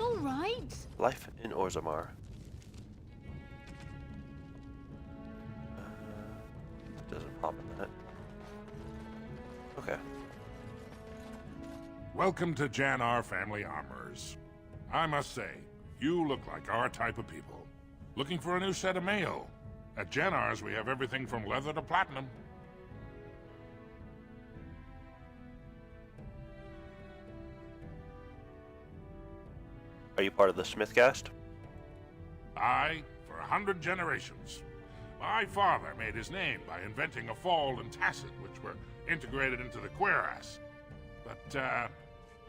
all right. Life in Orzammar. Doesn't pop in that. Okay. Welcome to Jannar Family Armorers. I must say, you look like our type of people. Looking for a new set of mail? At Jannar's, we have everything from leather to platinum. Are you part of the Smith cast? Aye, for 100 generations. My father made his name by inventing a fold and tacet, which were integrated into the cuirass. But,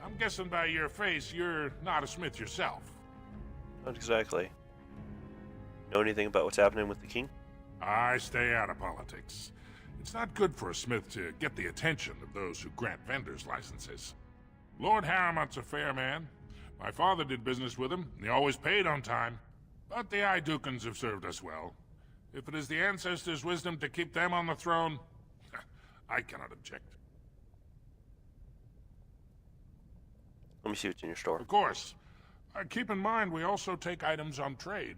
I'm guessing by your face, you're not a smith yourself. Not exactly. Know anything about what's happening with the king? I stay out of politics. It's not good for a smith to get the attention of those who grant vendors licenses. Lord Harrimont's a fair man. My father did business with him, and he always paid on time. But the Idukans have served us well. If it is the ancestors' wisdom to keep them on the throne, I cannot object. Let me see what's in your store. Of course. Keep in mind, we also take items on trade.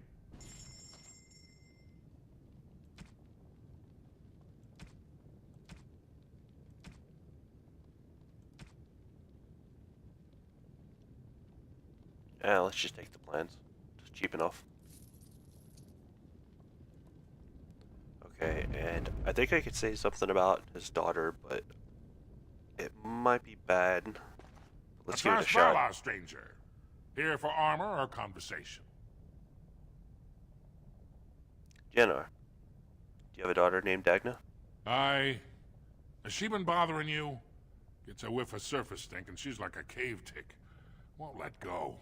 Yeah, let's just take the plans. It's cheap enough. Okay, and I think I could say something about his daughter, but it might be bad. Let's give it a shot. Stranger. Here for armor or conversation? Jenna, do you have a daughter named Dagna? Aye. Has she been bothering you? Gets a whiff of surface stink and she's like a cave tick. Won't let go.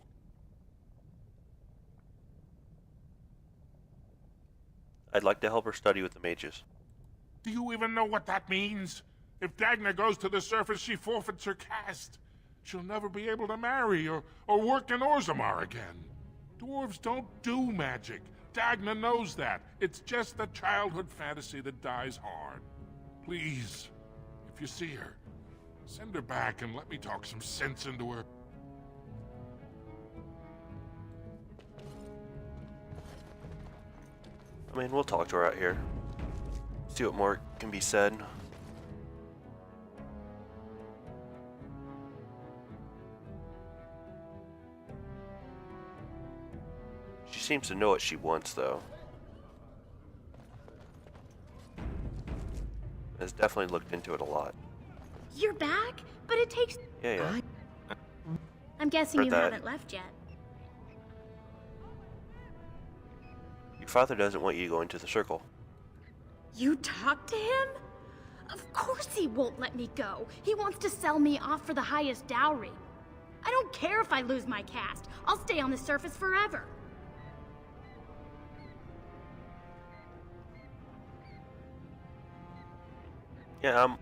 I'd like to help her study with the mages. Do you even know what that means? If Dagna goes to the surface, she forfeits her caste. She'll never be able to marry or work in Orzammar again. Dwarves don't do magic. Dagna knows that. It's just a childhood fantasy that dies hard. Please, if you see her, send her back and let me talk some sense into her. I mean, we'll talk to her out here. See what more can be said. She seems to know what she wants, though. Has definitely looked into it a lot. You're back? But it takes... Yeah. I'm guessing Heard you that. haven't left yet. Your father doesn't want you going to the circle. You talked to him? Of course he won't let me go. He wants to sell me off for the highest dowry. I don't care if I lose my caste. I'll stay on the surface forever. Yeah,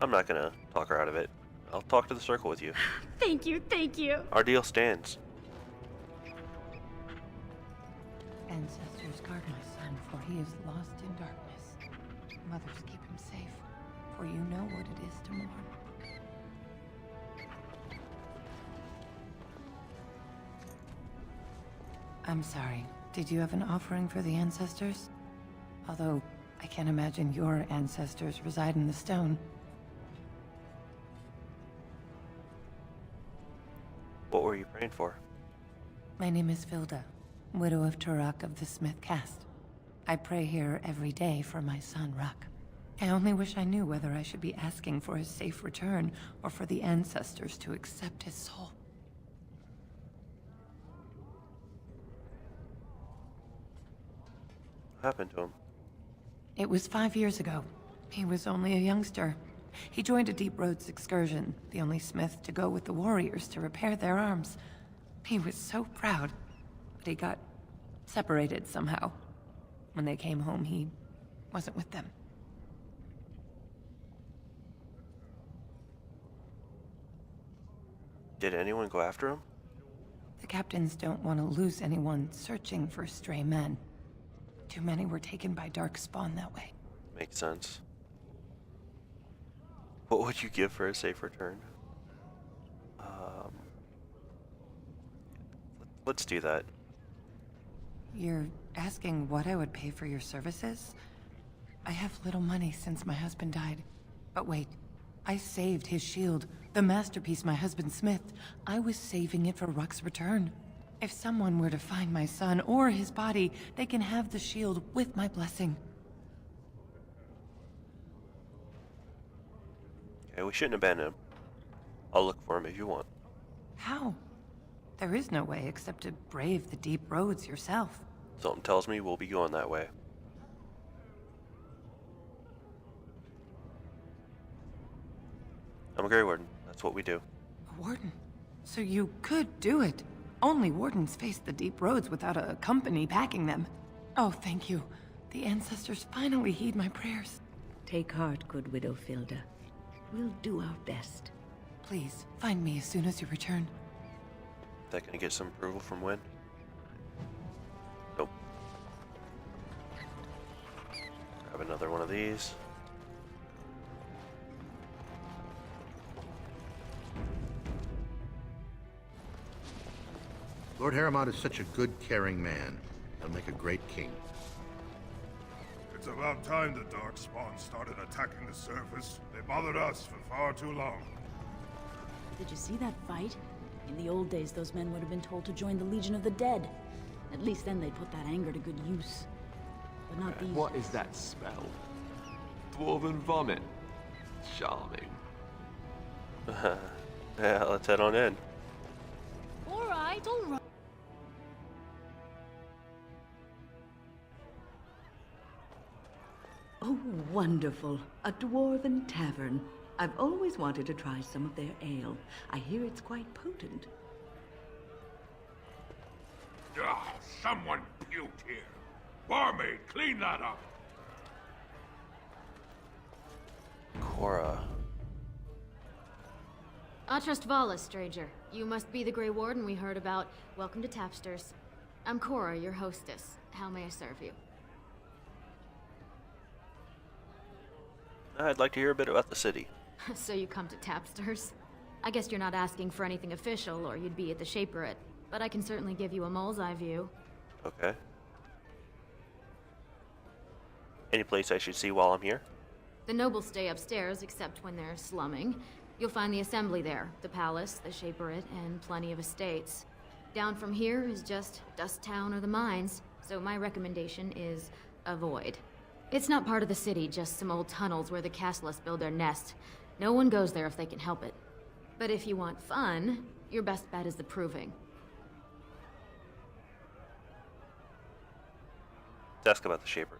I'm not gonna talk her out of it. I'll talk to the circle with you. Thank you, thank you. Our deal stands. Ancestors, guard my son, for he is lost in darkness. Mothers, keep him safe, for you know what it is to mourn. I'm sorry. Did you have an offering for the ancestors? Although, I can't imagine your ancestors reside in the stone. What were you praying for? My name is Vilda, widow of Turok of the Smith caste. I pray here every day for my son, Ruck. I only wish I knew whether I should be asking for his safe return or for the ancestors to accept his soul. What happened to him? It was 5 years ago. He was only a youngster. He joined a Deep Roads excursion, the only smith to go with the warriors to repair their arms. He was so proud, but he got separated somehow. When they came home, he wasn't with them. Did anyone go after him? The captains don't want to lose anyone searching for stray men. Too many were taken by Dark Spawn that way. Makes sense. What would you give for a safe return? let's do that. You're asking what I would pay for your services? I have little money since my husband died. But wait, I saved his shield, the masterpiece my husband smithed. I was saving it for Ruck's return. If someone were to find my son or his body, they can have the shield with my blessing. Okay, we shouldn't abandon him. I'll look for him if you want. How? There is no way except to brave the deep roads yourself. Something tells me we'll be going that way. I'm a Grey Warden. That's what we do. A warden? So you could do it. Only wardens face the deep roads without a company backing them. Oh, thank you. The ancestors finally heed my prayers. Take heart, good Widow Filda. We'll do our best. Please, find me as soon as you return. Is that gonna get some approval from Wynn? Nope. Grab another one of these. Lord Harriman is such a good, caring man. He'll make a great king. It's about time the Darkspawn started attacking the surface. They bothered us for far too long. Did you see that fight? In the old days, those men would have been told to join the Legion of the Dead. At least then they'd put that anger to good use. But not these. What is that smell? Dwarven vomit. Charming. Yeah, let's head on in. Alright, alright. Oh, wonderful. A dwarven tavern. I've always wanted to try some of their ale. I hear it's quite potent. Ah, someone puked here. Barmaid, clean that up. Cora. Atrust Vala, stranger. You must be the Grey Warden we heard about. Welcome to Tapsters. I'm Cora, your hostess. How may I serve you? I'd like to hear a bit about the city. So you come to Tapsters? I guess you're not asking for anything official, or you'd be at the Shaperate. But I can certainly give you a mole's eye view. Okay. Any place I should see while I'm here? The nobles stay upstairs, except when they're slumming. You'll find the assembly there, the palace, the Shaperate, and plenty of estates. Down from here is just Dust Town or the mines, so my recommendation is avoid. It's not part of the city, just some old tunnels where the castlists build their nest. No one goes there if they can help it. But if you want fun, your best bet is the Proving. Let's ask about the Shaper.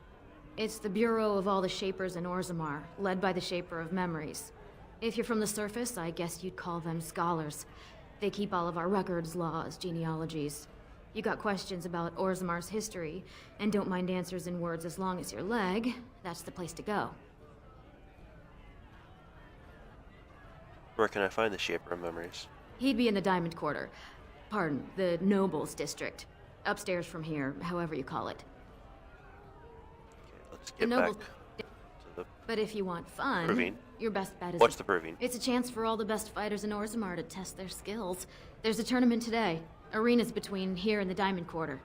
It's the bureau of all the Shapers in Orzammar, led by the Shaper of Memories. If you're from the surface, I guess you'd call them scholars. They keep all of our records, laws, genealogies. You got questions about Orzammar's history, and don't mind answers in words as long as your leg, that's the place to go. Where can I find the Shaper of Memories? He'd be in the Diamond Quarter. Pardon, the Nobles District. Upstairs from here, however you call it. Okay, let's The get back Nobles... to the... But if you want fun, Proving. your best bet is... What's the Proving? It's a chance for all the best fighters in Orzammar to test their skills. There's a tournament today. Arenas between here and the Diamond Quarter.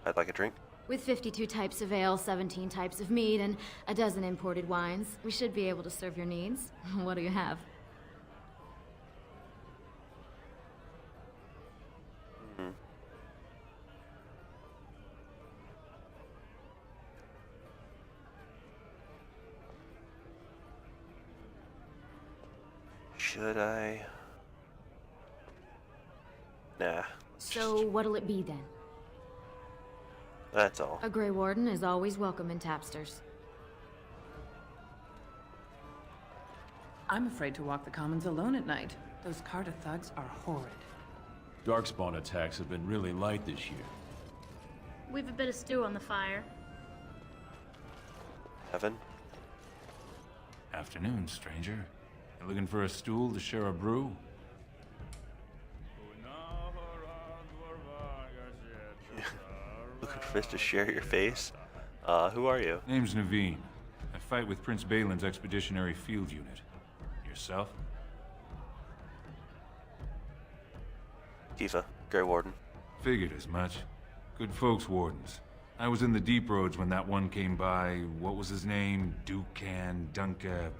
I'd like a drink. With 52 types of ale, 17 types of mead, and a dozen imported wines, we should be able to serve your needs. What do you have? Should I? Nah. So what'll it be then? That's all. A Grey Warden is always welcome in Tapsters. I'm afraid to walk the commons alone at night. Those Carter thugs are horrid. Darkspawn attacks have been really light this year. We've a bit of stew on the fire. Heaven? Afternoon, stranger. You looking for a stool to share a brew? Looking for this to share your face? Who are you? Name's Naveen. I fight with Prince Balin's Expeditionary Field Unit. Yourself? Tifa, Grey Warden. Figured as much. Good folks, wardens. I was in the deep roads when that one came by. What was his name? Dukan, Dunka,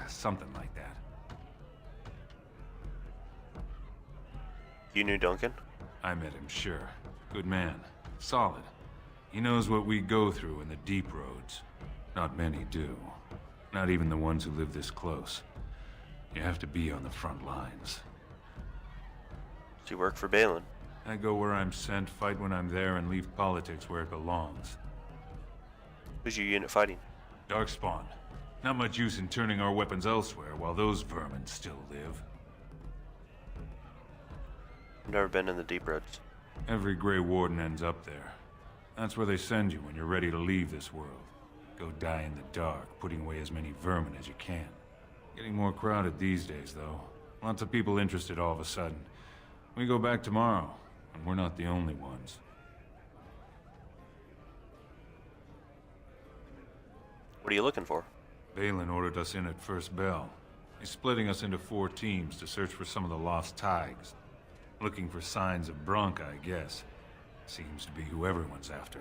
something like that. You knew Duncan? I met him, sure. Good man. Solid. He knows what we go through in the deep roads. Not many do. Not even the ones who live this close. You have to be on the front lines. So you work for Balin? I go where I'm sent, fight when I'm there, and leave politics where it belongs. Who's your unit fighting? Darkspawn. Not much use in turning our weapons elsewhere while those vermin still live. I've never been in the deep roads. Every Grey Warden ends up there. That's where they send you when you're ready to leave this world. Go die in the dark, putting away as many vermin as you can. Getting more crowded these days, though. Lots of people interested all of a sudden. We go back tomorrow, and we're not the only ones. What are you looking for? Balin ordered us in at first bell. He's splitting us into 4 teams to search for some of the lost Tigers. Looking for signs of Bronca, I guess. Seems to be who everyone's after.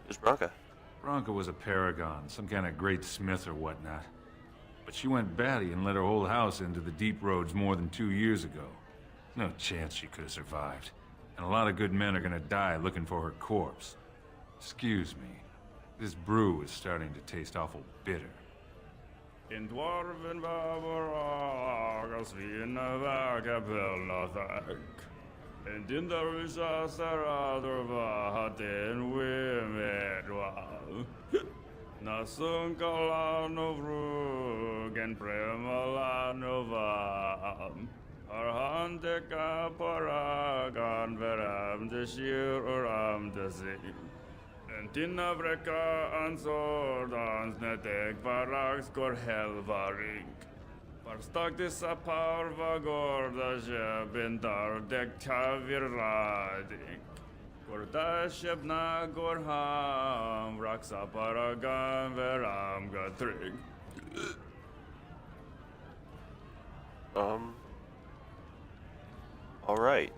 Who's Bronca? Bronca was a paragon, some kind of great smith or whatnot. But she went batty and let her whole house into the deep roads more than 2 years ago. No chance she could have survived. And a lot of good men are gonna die looking for her corpse. Excuse me. This brew is starting to taste awful bitter. In dwarven barbaras vi in vagabelnathag. And in the risa saradorva hatin wimedwal. Nasunkalanov and Premalanovum. Arhandeka paragan veram de shir uram de zim. And Tinavreka and Sordans netek varax gor helvaring. Parstaktis aparva gorda jebindar dek tavirlading. Gordashebna gorham raxa paragan veram gatrig. Alright.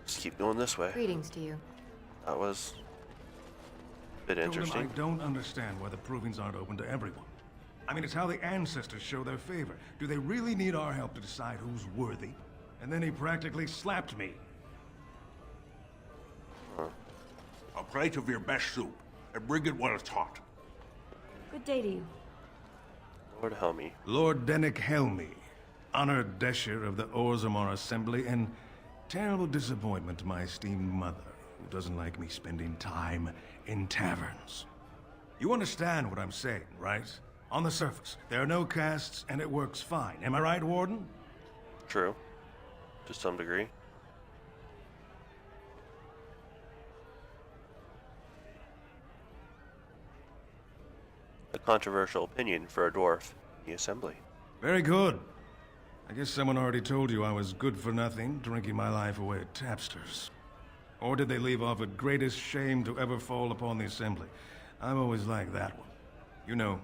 Just keep going this way. Greetings to you. That was a bit interesting. I don't understand why the provings aren't open to everyone. I mean, it's how the ancestors show their favor. Do they really need our help to decide who's worthy? And then he practically slapped me. A plate of your best soup, and bring it when it's hot. Good day to you. Lord Helmy. Lord Dennick Helmy, honored Desher of the Orzammar Assembly, and terrible disappointment to my esteemed mother, who doesn't like me spending time in taverns. You understand what I'm saying, right? On the surface, there are no castes, and it works fine. Am I right, Warden? True. To some degree. A controversial opinion for a dwarf in the Assembly. Very good. I guess someone already told you I was good for nothing, drinking my life away at tapsters. Or did they leave off at greatest shame to ever fall upon the Assembly? I've always liked that one. You know,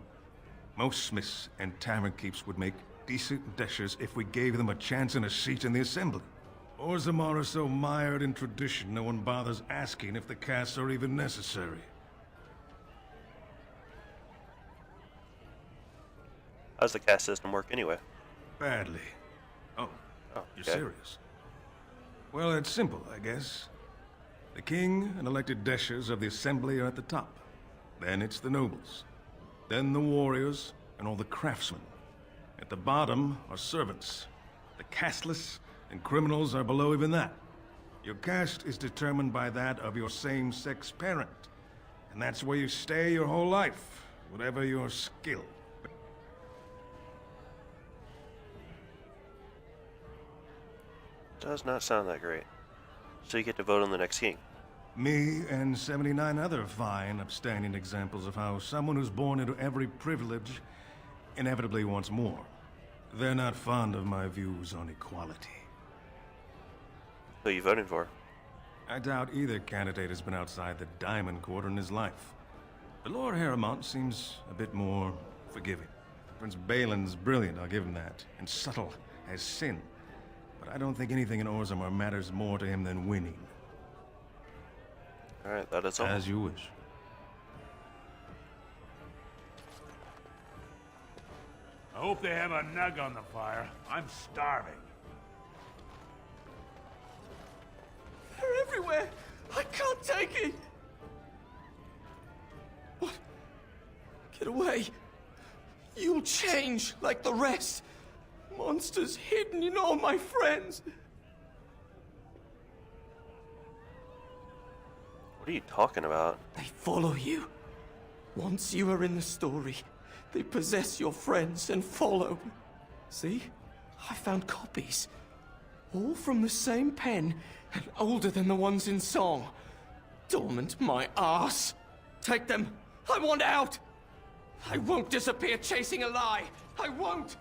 most smiths and tavern keeps would make decent deshers if we gave them a chance and a seat in the Assembly. Orzammar are so mired in tradition, no one bothers asking if the castes are even necessary. How's the caste system work anyway? Badly. Oh, okay. You're serious? Well, it's simple, I guess. The king and elected deshers of the Assembly are at the top. Then it's the nobles. Then the warriors and all the craftsmen. At the bottom are servants. The casteless and criminals are below even that. Your caste is determined by that of your same-sex parent. And that's where you stay your whole life, whatever your skill. Does not sound that great. So you get to vote on the next king. Me and 79 other fine, upstanding examples of how someone who's born into every privilege inevitably wants more. They're not fond of my views on equality. Who are you voting for? I doubt either candidate has been outside the Diamond Quarter in his life. But Lord Harrimont seems a bit more forgiving. Prince Balin's brilliant, I'll give him that, and subtle as sin. But I don't think anything in Orzammar matters more to him than winning. Alright, that is all. As you wish. I hope they have a nug on the fire. I'm starving. They're everywhere! I can't take it! What? Get away! You'll change like the rest! Monsters hidden in all my friends! What are you talking about? They follow you. Once you are in the story, they possess your friends and follow. See? I found copies. All from the same pen, and older than the ones in song. Dormant my ass. Take them. I want out. I won't disappear chasing a lie. I won't.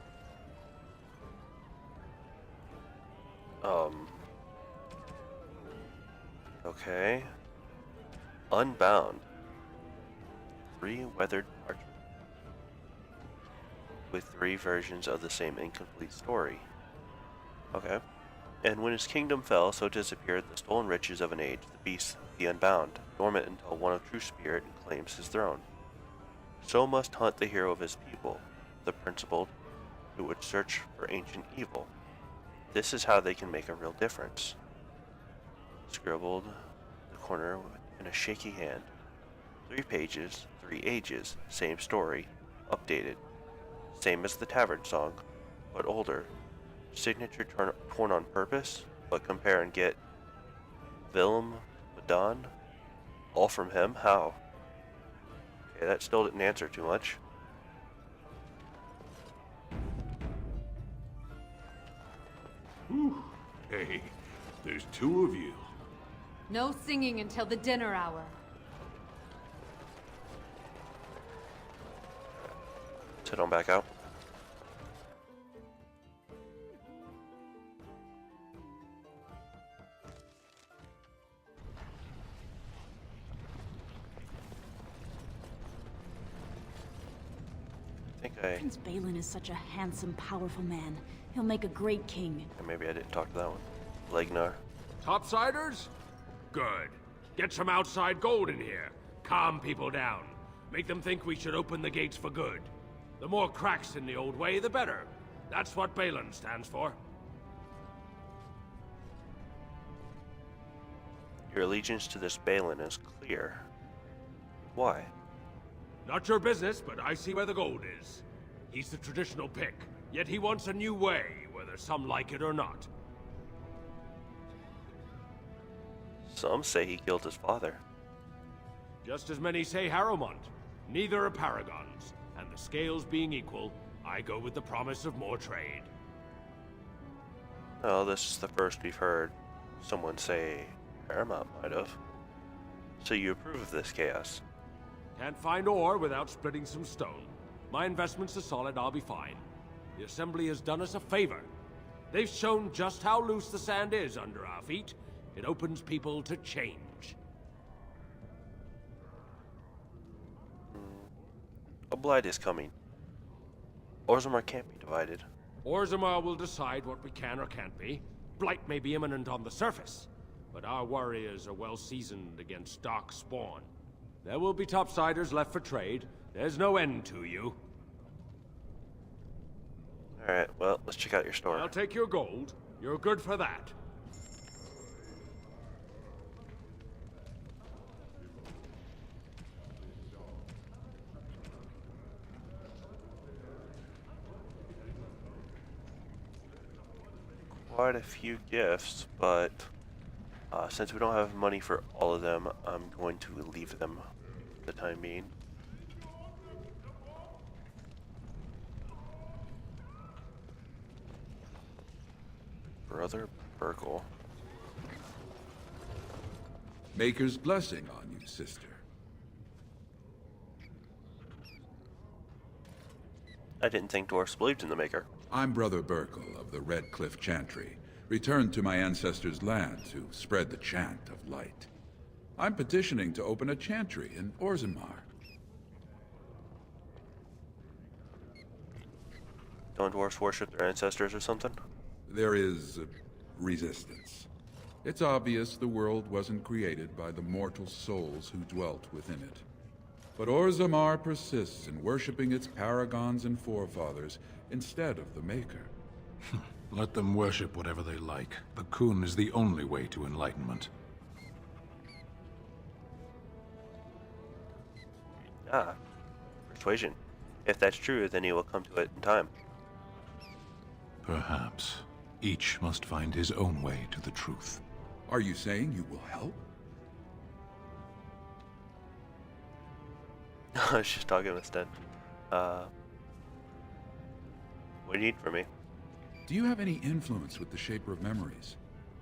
Okay. Unbound. 3 weathered parchment. With 3 versions of the same incomplete story. Okay. And when his kingdom fell, so disappeared the stolen riches of an age, the beast, the unbound, dormant until one of true spirit claims his throne. So must hunt the hero of his people, the principled, who would search for ancient evil. This is how they can make a real difference. Scribbled the corner in a shaky hand. 3 pages, 3 ages, same story, updated. Same as the tavern song, but older. Signature torn on purpose, but compare and get. Willem Madon? All from him? How? Okay, that still didn't answer too much. Whew. Hey, there's 2 of you. No singing until the dinner hour. Let's head on back out. Prince Balin is such a handsome, powerful man. He'll make a great king. Maybe I didn't talk to that one. Legnar. Topsiders? Good. Get some outside gold in here. Calm people down. Make them think we should open the gates for good. The more cracks in the old way, the better. That's what Balin stands for. Your allegiance to this Balin is clear. Why? Not your business, but I see where the gold is. He's the traditional pick, yet he wants a new way, whether some like it or not. Some say he killed his father. Just as many say Harrowmont. Neither are paragons, and the scales being equal, I go with the promise of more trade. Oh, this is the first we've heard someone say Paramount might have. So you approve of this chaos? Can't find ore without splitting some stone. My investments are solid, I'll be fine. The Assembly has done us a favor. They've shown just how loose the sand is under our feet. It opens people to change. A blight is coming. Orzammar can't be divided. Orzammar will decide what we can or can't be. Blight may be imminent on the surface, but our warriors are well seasoned against dark spawn. There will be topsiders left for trade. There's no end to you. Alright, well, let's check out your store. I'll take your gold. You're good for that. Quite a few gifts, but since we don't have money for all of them, I'm going to leave them for the time being. Brother Burkle. Maker's blessing on you, sister. I didn't think dwarfs believed in the Maker. I'm Brother Burkle of the Red Cliff Chantry, returned to my ancestors' land to spread the chant of light. I'm petitioning to open a chantry in Orzammar. Don't dwarves worship their ancestors or something? There is resistance. It's obvious the world wasn't created by the mortal souls who dwelt within it. But Orzammar persists in worshipping its paragons and forefathers instead of the Maker. Let them worship whatever they like. The Kun is the only way to enlightenment. Ah, persuasion. If that's true, then he will come to it in time. Perhaps. Each must find his own way to the truth. Are you saying you will help? I was just talking instead. What do you need from me? Do you have any influence with the Shaper of Memories?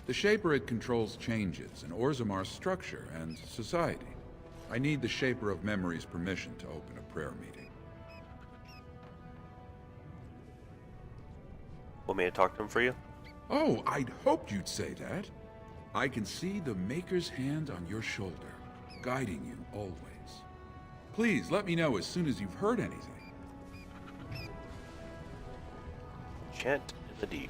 The Shaper, it controls changes in Orzammar's structure and society. I need the Shaper of Memories' permission to open a prayer meeting. Want me to talk to him for you? Oh, I'd hoped you'd say that. I can see the Maker's hand on your shoulder, guiding you always. Please let me know as soon as you've heard anything. Chant in the deep.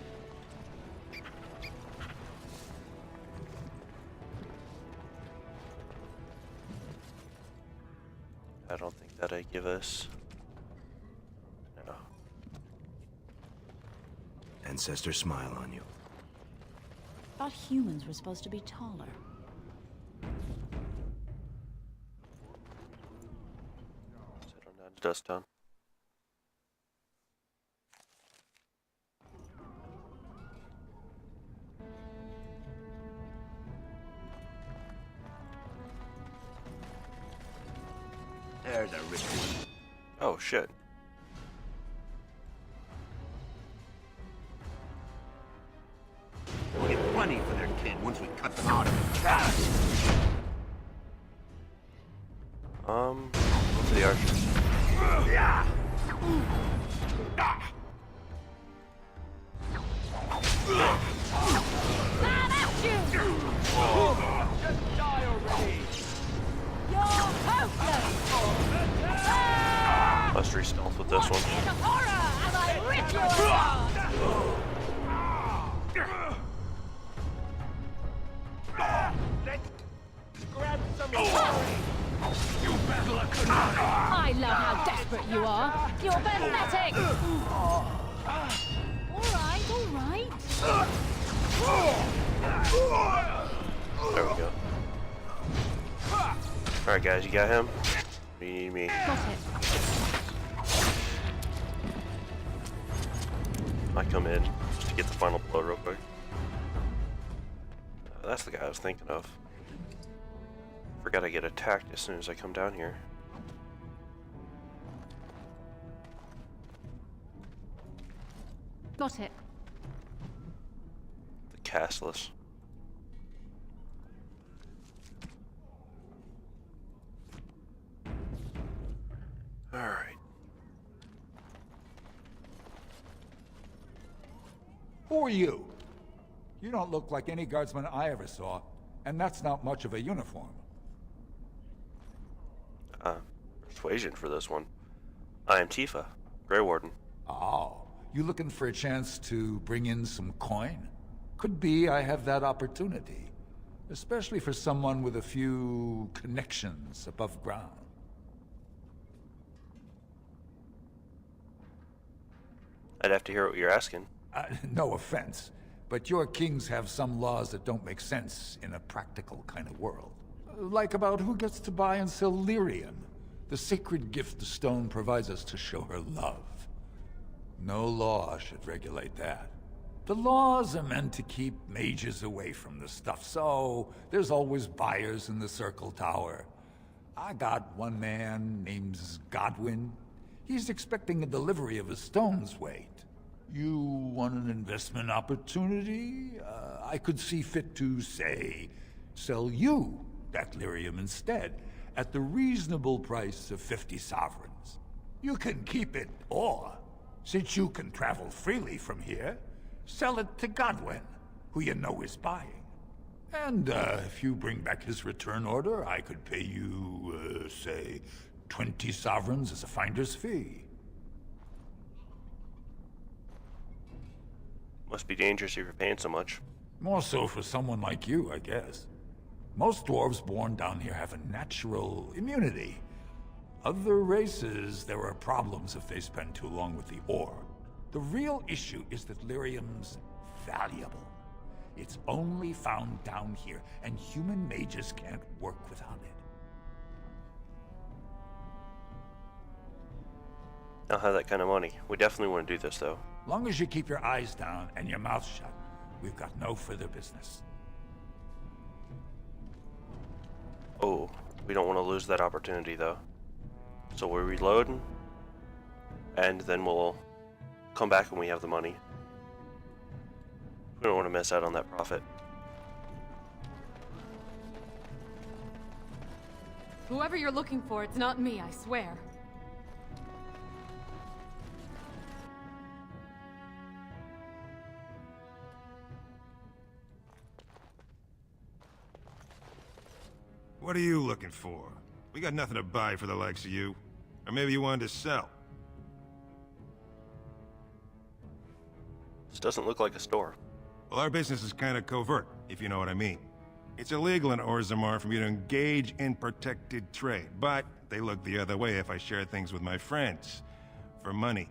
I don't think that'd give us... No. Ancestors smile on you. Thought humans were supposed to be taller. Settle down to dust town. There's a rich one. Oh shit. We'll get plenty for their kin once we cut them out of the cast. Go for the archers. Just die already! You're hopeless! Plus 3 stealth with this one. The horror as I rip you apart! Let's grab some You battler could not! I love how desperate you are! You're pathetic! Alright, alright. There we go. Alright guys, you got him? You need me. Got it. I come in just to get the final blow real quick. That's the guy I was thinking of. Forgot I get attacked as soon as I come down here. Got it. The castless. Alright. Who are you? You don't look like any guardsman I ever saw, and that's not much of a uniform. Persuasion for this one. I am Tifa, Grey Warden. Oh, you looking for a chance to bring in some coin? Could be I have that opportunity, especially for someone with a few connections above ground. I'd have to hear what you're asking. No offense, but your kings have some laws that don't make sense in a practical kind of world. Like about who gets to buy and sell lyrium, the sacred gift the stone provides us to show her love. No law should regulate that. The laws are meant to keep mages away from the stuff, so there's always buyers in the Circle Tower. I got one man named Godwin. He's expecting a delivery of a stone's weight. You want an investment opportunity? I could see fit to, say, sell you that lyrium instead, at the reasonable price of 50 sovereigns. You can keep it, or, since you can travel freely from here, sell it to Godwin, who you know is buying. And if you bring back his return order, I could pay you, say, 20 sovereigns as a finder's fee. Must be dangerous if you're paying so much. More so for someone like you, I guess. Most dwarves born down here have a natural immunity. Other races, there are problems if they spend too long with the ore. The real issue is that lyrium's valuable. It's only found down here, and human mages can't work without it. I don't have that kind of money. We definitely want to do this, though. Long as you keep your eyes down and your mouth shut, we've got no further business. Oh, we don't want to lose that opportunity, though. So we're reloading, and then we'll come back when we have the money. We don't want to miss out on that profit. Whoever you're looking for, it's not me, I swear. What are you looking for? We got nothing to buy for the likes of you. Or maybe you wanted to sell. This doesn't look like a store. Well, our business is kind of covert, if you know what I mean. It's illegal in Orzammar for me to engage in protected trade, but they look the other way if I share things with my friends. For money.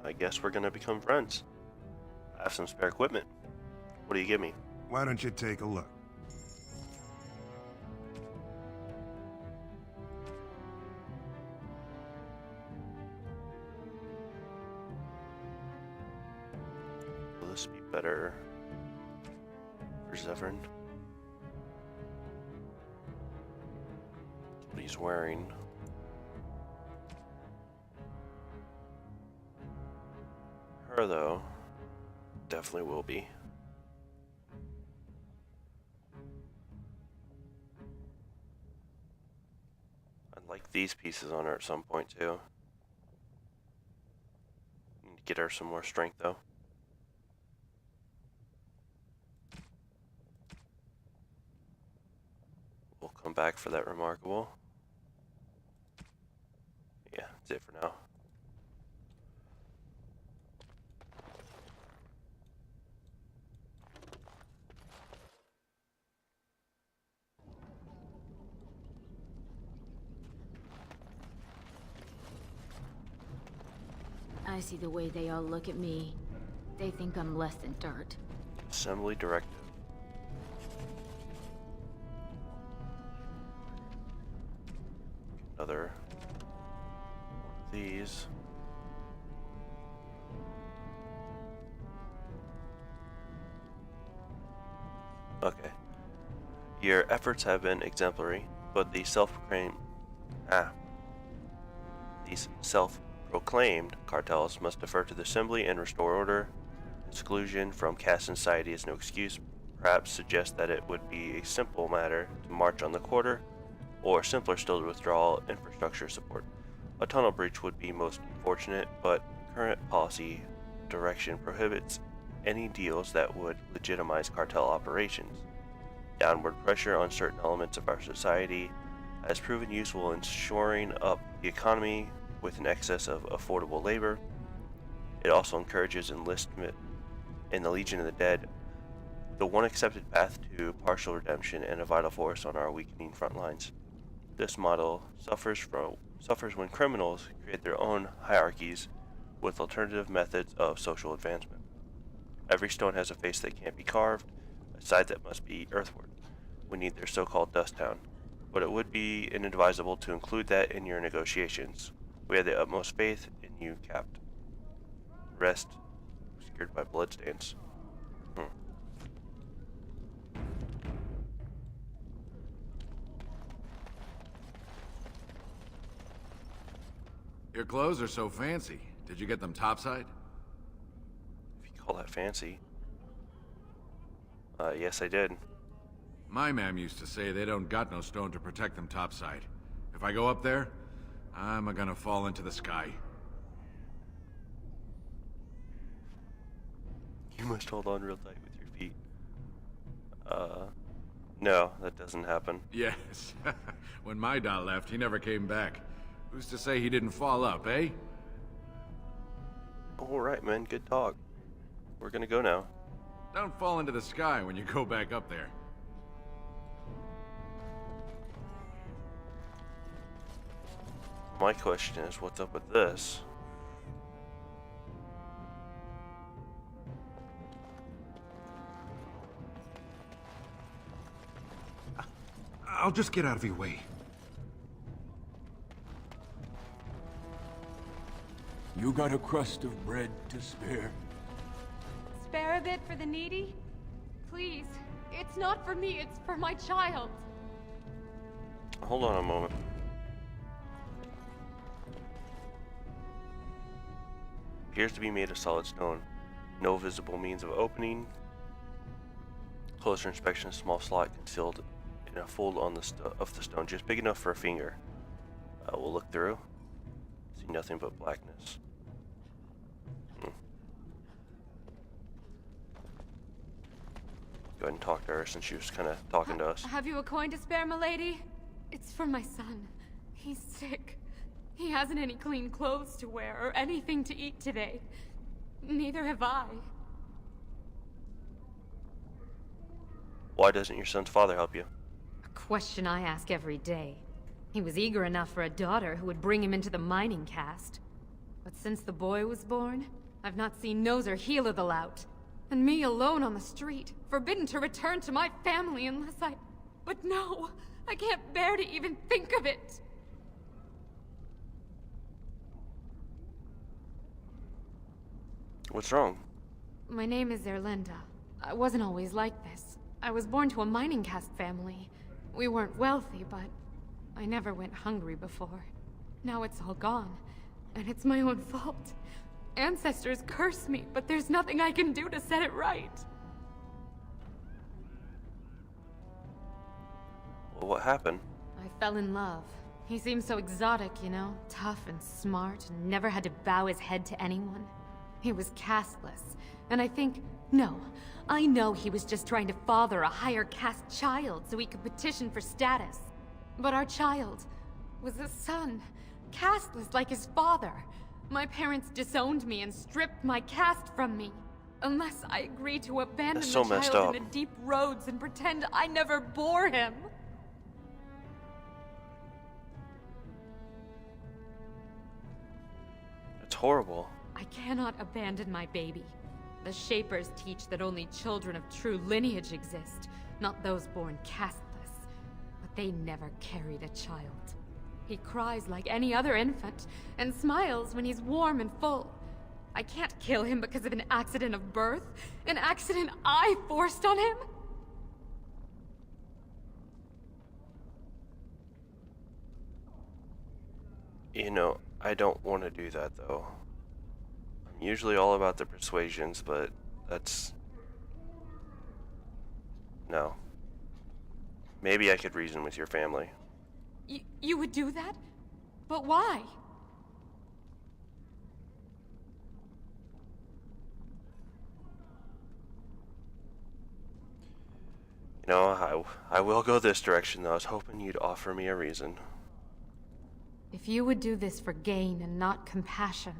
I guess we're gonna become friends. I have some spare equipment. What do you give me? Why don't you take a look? Will this be better for Zevran? What he's wearing. Her, though, definitely will be. I'd like these pieces on her at some point, too. Need to get her some more strength, though. We'll come back for that remarkable. Yeah, that's it for now. I see the way they all look at me. They think I'm less than dirt. Assembly directive. Another one of these. Okay. Your efforts have been exemplary, but the these self-proclaimed cartels must defer to the assembly and restore order. Exclusion from caste society is no excuse. Perhaps suggest that it would be a simple matter to march on the quarter, or simpler still to withdraw infrastructure support. A tunnel breach would be most unfortunate, but current policy direction prohibits any deals that would legitimize cartel operations. Downward pressure on certain elements of our society has proven useful in shoring up the economy with an excess of affordable labor. It also encourages enlistment in the Legion of the Dead, the one accepted path to partial redemption and a vital force on our weakening front lines. This model suffers when criminals create their own hierarchies with alternative methods of social advancement. Every stone has a face that can't be carved, a side that must be earthward. We need their so-called dust town, but it would be inadvisable to include that in your negotiations. We have the utmost faith in you, Capt. Rest obscured by bloodstains. Your clothes are so fancy. Did you get them topside? If you call that fancy. Yes, I did. My mam used to say they don't got no stone to protect them topside. If I go up there, I'm gonna fall into the sky. You must hold on real tight with your feet. No, that doesn't happen. Yes. When my dad left, he never came back. Who's to say he didn't fall up, eh? Alright, man, good talk. We're gonna go now. Don't fall into the sky when you go back up there. My question is, what's up with this? I'll just get out of your way. You got a crust of bread to spare? Spare a bit for the needy? Please. It's not for me, it's for my child. Hold on a moment. Appears to be made of solid stone. No visible means of opening. Closer inspection, a small slot concealed in a fold on the stone, just big enough for a finger. We'll look through. See nothing but blackness. Go ahead and talk to her since she was kind of talking to us. Have you a coin to spare, milady? It's for my son. He's sick. He hasn't any clean clothes to wear or anything to eat today. Neither have I. Why doesn't your son's father help you? A question I ask every day. He was eager enough for a daughter who would bring him into the mining caste. But since the boy was born, I've not seen nose or heel of the lout. And me alone on the street, forbidden to return to my family unless I... But no! I can't bear to even think of it! What's wrong? My name is Erlinda. I wasn't always like this. I was born to a mining caste family. We weren't wealthy, but I never went hungry before. Now it's all gone, and it's my own fault. Ancestors curse me, but there's nothing I can do to set it right. Well, what happened? I fell in love. He seemed so exotic, you know? Tough and smart, and never had to bow his head to anyone. He was casteless, and I know he was just trying to father a higher caste child so he could petition for status. But our child was a son, casteless like his father. My parents disowned me and stripped my caste from me. Unless I agree to abandon That's so the messed child up. in the deep roads and pretend I never bore him. It's horrible. I cannot abandon my baby. The Shapers teach that only children of true lineage exist, not those born casteless. But they never carried a child. He cries like any other infant, and smiles when he's warm and full. I can't kill him because of an accident of birth, an accident I forced on him. You know, I don't want to do that though. I'm usually all about the persuasions, but that's... No. Maybe I could reason with your family. You would do that? But why? You know, I will go this direction though. I was hoping you'd offer me a reason. If you would do this for gain and not compassion,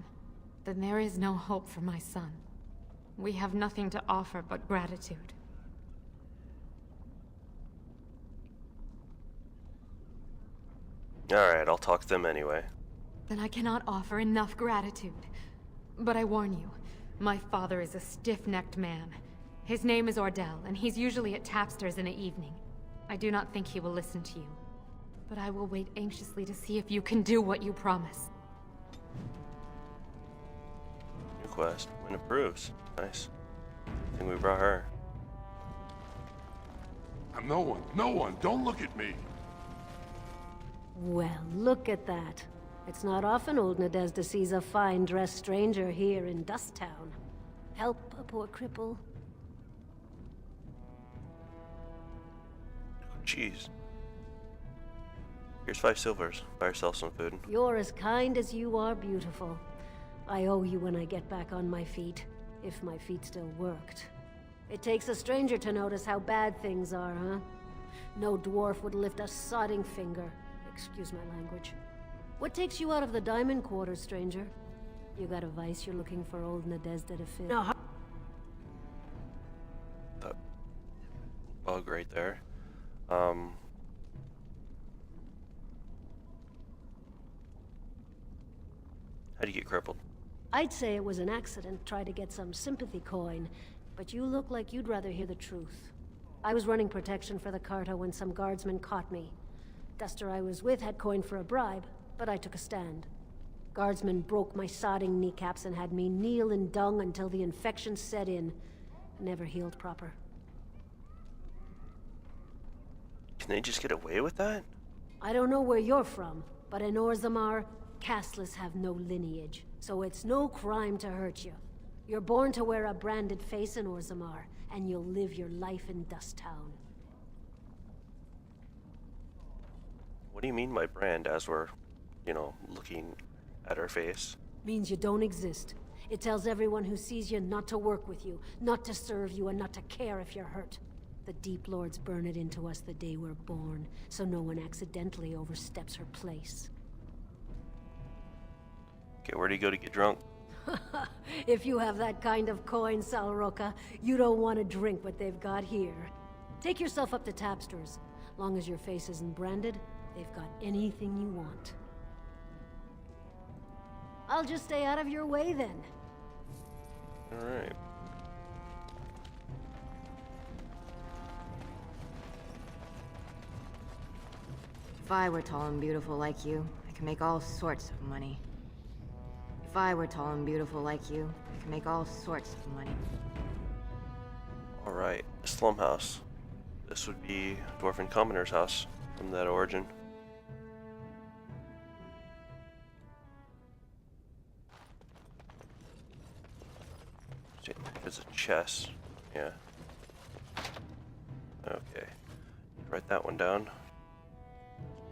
then there is no hope for my son. We have nothing to offer but gratitude. Alright, I'll talk to them anyway. Then I cannot offer enough gratitude. But I warn you, my father is a stiff-necked man. His name is Ordell, and he's usually at Tapster's in the evening. I do not think he will listen to you. But I will wait anxiously to see if you can do what you promise. New quest. Win approves. Nice. I think we brought her. No one, don't look at me. Well, look at that. It's not often old Nadezda sees a fine-dressed stranger here in Dust Town. Help a poor cripple. Jeez. Here's 5 silvers. Buy yourself some food. You're as kind as you are beautiful. I owe you when I get back on my feet, if my feet still worked. It takes a stranger to notice how bad things are, huh? No dwarf would lift a sodding finger. Excuse my language. What takes you out of the diamond quarters, stranger? You got a vice you're looking for old Nadezda to fill? No. That bug right there. How'd you get crippled? I'd say it was an accident, try to get some sympathy coin, but you look like you'd rather hear the truth. I was running protection for the Carta when some guardsmen caught me. Duster I was with had coin for a bribe, but I took a stand. Guardsmen broke my sodding kneecaps and had me kneel in dung until the infection set in. Never healed proper. Can they just get away with that? I don't know where you're from, but in Orzammar, casteless have no lineage, so it's no crime to hurt you. You're born to wear a branded face in Orzammar, and you'll live your life in Dust Town. What do you mean by brand as we're, looking at our face? Means you don't exist. It tells everyone who sees you not to work with you, not to serve you, and not to care if you're hurt. The Deep Lords burn it into us the day we're born, so no one accidentally oversteps her place. Okay, where do you go to get drunk? If you have that kind of coin, Salroka, you don't want to drink what they've got here. Take yourself up to Tapster's. Long as your face isn't branded, they've got anything you want. I'll just stay out of your way then. Alright. If I were tall and beautiful like you, I could make all sorts of money. If I were tall and beautiful like you, I could make all sorts of money. Alright, Slum House. This would be Dwarven Commoner's house from that origin. There's a chest. Yeah. Okay. Write that one down.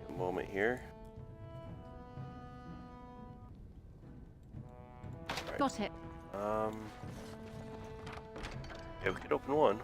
A moment here. Right. Got it. Yeah, we could open one.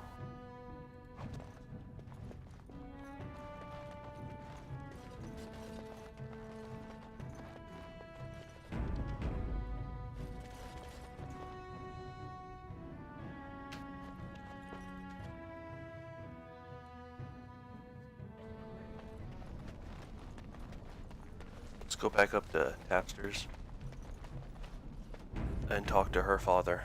Let's go back up to Tapster's and talk to her father.